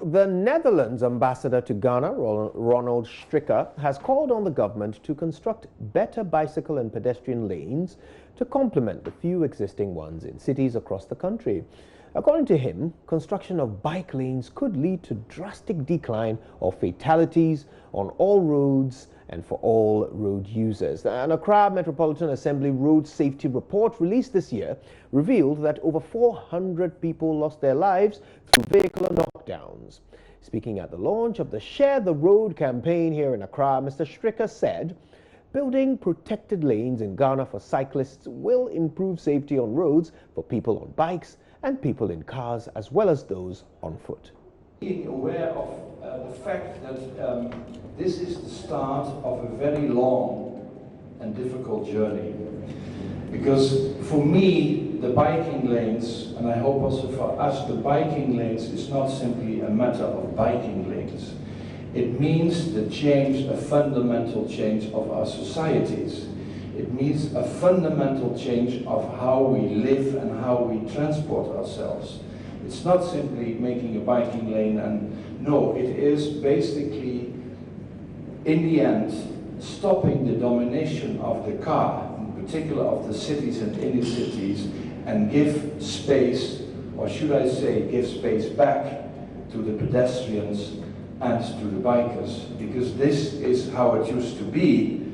The Netherlands ambassador to Ghana, Ronald Stricker, has called on the government to construct better bicycle and pedestrian lanes to complement the few existing ones in cities across the country. According to him, construction of bike lanes could lead to drastic decline of fatalities on all roads and for all road users. An Accra Metropolitan Assembly Road Safety Report released this year revealed that over 400 people lost their lives through vehicular knockdowns. Speaking at the launch of the Share the Road campaign here in Accra, Mr. Stricker said, building protected lanes in Ghana for cyclists will improve safety on roads for people on bikes and people in cars as well as those on foot. Being aware of the fact that this is the start of a very long and difficult journey. Because for me, the biking lanes, and I hope also for us, the biking lanes is not simply a matter of biking lanes. It means the change, a fundamental change of our societies. It means a fundamental change of how we live and how we transport ourselves. It's not simply making a biking lane, and no, it is basically, in the end, stopping the domination of the car, in particular of the cities and inner cities, and give space, or should I say, give space back to the pedestrians and to the bikers, because this is how it used to be.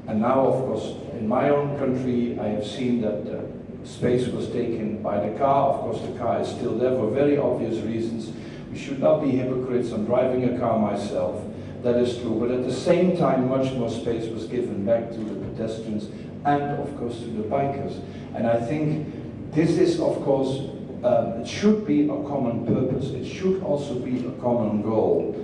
And now, of course, in my own country, I have seen that space was taken by the car. Of course, the car is still there for very obvious reasons. We should not be hypocrites. I'm driving a car myself. That is true. But at the same time, much more space was given back to the pedestrians and, of course, to the bikers. And I think this is, of course, it should be a common purpose. It should also be a common goal.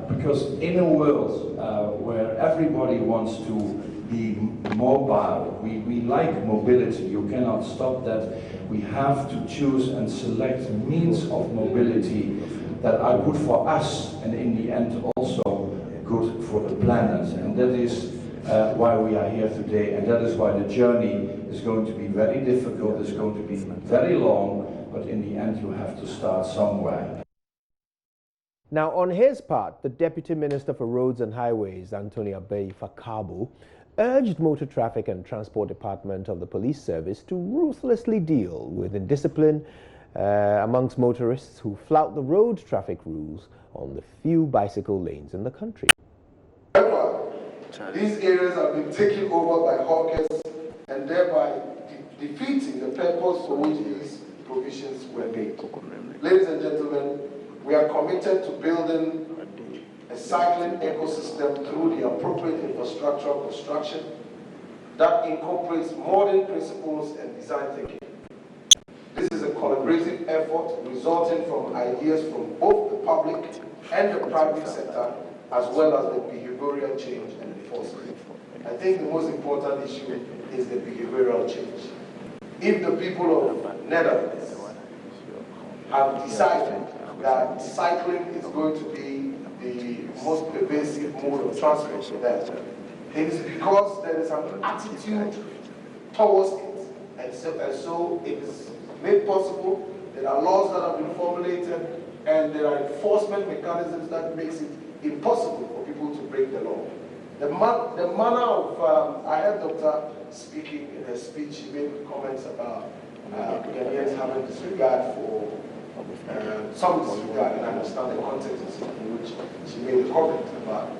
Because in a world where everybody wants to be mobile, we like mobility, you cannot stop that. We have to choose and select means of mobility that are good for us and in the end also good for the planet. And that is why we are here today, and that is why the journey is going to be very difficult, it's going to be very long, but in the end you have to start somewhere. Now, on his part, the Deputy Minister for Roads and Highways, Anthony Fakabo, urged Motor Traffic and Transport Department of the Police Service to ruthlessly deal with indiscipline amongst motorists who flout the road traffic rules on the few bicycle lanes in the country. However, these areas have been taken over by hawkers and thereby defeating the purpose for which these provisions were made. Ladies and gentlemen, we are committed to building a cycling ecosystem through the appropriate infrastructural construction that incorporates modern principles and design thinking. This is a collaborative effort resulting from ideas from both the public and the private sector, as well as the behavioral change and enforcement. I think the most important issue is the behavioral change. If the people of Netherlands have decided that cycling is going to be the most pervasive mode of transport for them, it is because there is an attitude towards it. And so it is made possible. There are laws that have been formulated, and there are enforcement mechanisms that makes it impossible for people to break the law. The manner of, I heard Dr. speaking in her speech, she made comments about Ghanaians having disregard for some disregard, and I understand the context in which she made a comment about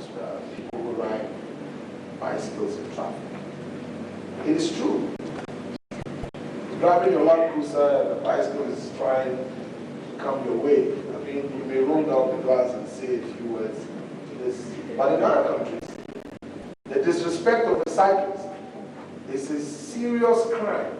people who ride bicycles in traffic. It is true. Driving your Land Cruiser and the bicycle is trying to come your way. I mean, you may roll down the glass and say a few words to this, but in other countries, the disrespect of the cyclist is a serious crime